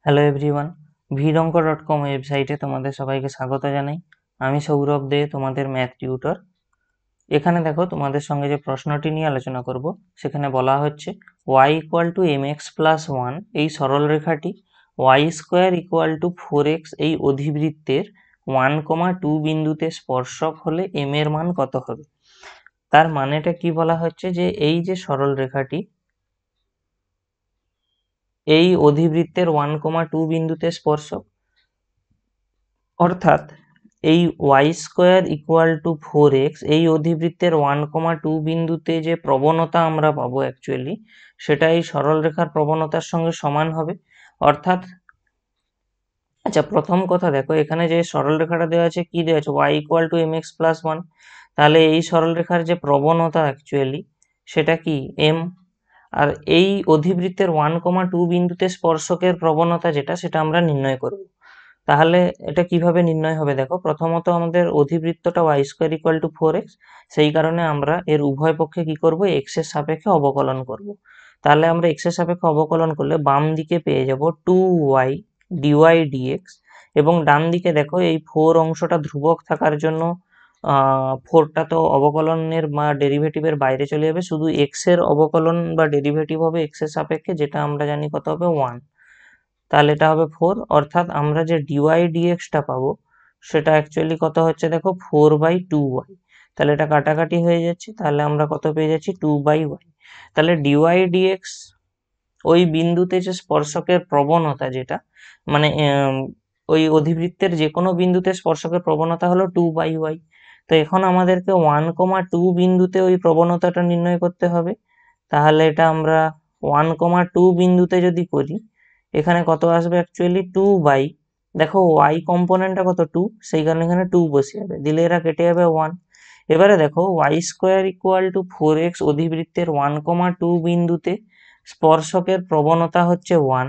Hello everyone, ভিডঙ্ক.কম ওয়েবসাইটে তোমাদের সবাইকে স্বাগত জানাই। আমি সৌরভ দে, তোমাদের ম্যাথ টিউটর। এখানে দেখো, তোমাদের সঙ্গে যে প্রশ্নটি নিয়ে আলোচনা করব সেখানে বলা হচ্ছে y = mx + 1 এই সরল রেখাটি y² = 4x এই অধিবৃত্তের 1,2 বিন্দুতে স্পর্শক হলে m এর মান কত হবে। তার মানেটা কি বলা হচ্ছে যে এই যে সরল রেখাটি এই অধিবৃত্তের 1,2 বিন্দুতে স্পর্শক, অর্থাৎ এই y² = 4x এই অধিবৃত্তের 1,2 বিন্দুতে যে প্রবণতা আমরা পাবো অ্যাকচুয়ালি সেটা এই সরলরেখার প্রবণতার সঙ্গে সমান হবে। অর্থাৎ আচ্ছা, প্রথম কথা দেখো, এখানে যে সরলরেখাটা দেওয়া আছে কি দেওয়া আছে, y = mx + 1, তাহলে এই সরলরেখার যে প্রবণতা অ্যাকচুয়ালি সেটা কি m, আর এই অধিবৃত্তের 1,2 বিন্দুতে স্পর্শকের প্রবণতা যেটা সেটা আমরা নির্ণয় করব। তাহলে এটা কিভাবে নির্ণয় হবে দেখো, প্রথমত আমাদের অধিবৃত্তটা y² = 4x, সেই কারণে আমরা এর উভয় পক্ষে কি করব, x এর সাপেক্ষে অবকলন করব। তাহলে আমরা x এর সাপেক্ষে অবকলন করলে বাম দিকে পেয়ে যাব 2y dy dx, এবং ডান দিকে দেখো এই 4 অংশটা ধ্রুবক থাকার জন্য 4টা তো অবকলনের বা ডেরিভেটিভের বাইরে চলে যাবে, শুধু x এর অবকলন বা ডেরিভেটিভ হবে x এর সাপেক্ষে, যেটা আমরা জানি কত হবে 1। তাহলে এটা হবে 4, অর্থাৎ আমরা যে dy dx টা পাবো সেটা অ্যাকচুয়ালি কত হচ্ছে দেখো 4/2y। তাহলে এটা কাটাকাটি হয়ে যাচ্ছে, তাহলে আমরা কত পেয়ে যাচ্ছি 2/y। তাহলে dy dx ওই বিন্দুতে যে স্পর্শকের প্রবণতা যেটা, মানে ওই অধিবৃত্তের যে কোনো বিন্দুতে স্পর্শকের প্রবণতা হলো 2/y। তো এখন আমাদেরকে 1,2 বিন্দুতে ওই প্রবণতাটা নির্ণয় করতে হবে। তাহলে এটা আমরা 1,2 বিন্দুতে যদি করি, এখানে কত আসবে অ্যাকচুয়ালি 2 দেখো y কম্পোনেন্টটা কত 2, সেই কারণে এখানে 2 বসে যাবে, দিলে এরা কেটে যাবে 1। এবারে দেখো y² = 4x অধিবৃত্তের 1,2 বিন্দুতে স্পর্শকের প্রবণতা হচ্ছে 1,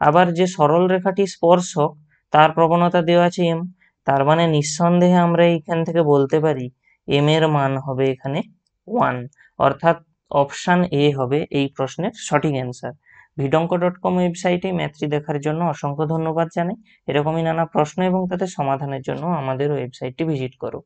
আবার যে সরল রেখাটি স্পর্শক তার প্রবণতা দেওয়া আছে m, তার মানে নিঃসন্দেহে আমরা এইখান থেকে বলতে পারি m এর মান হবে এখানে 1, অর্থাৎ অপশান এ হবে এই প্রশ্নের সঠিক অ্যান্সার। ভিডঙ্ক.কম ওয়েবসাইটে ম্যাথটি দেখার জন্য অসংখ্য ধন্যবাদ জানাই। এরকমই নানা প্রশ্ন এবং তাদের সমাধানের জন্য আমাদের ওয়েবসাইটটি ভিজিট করো।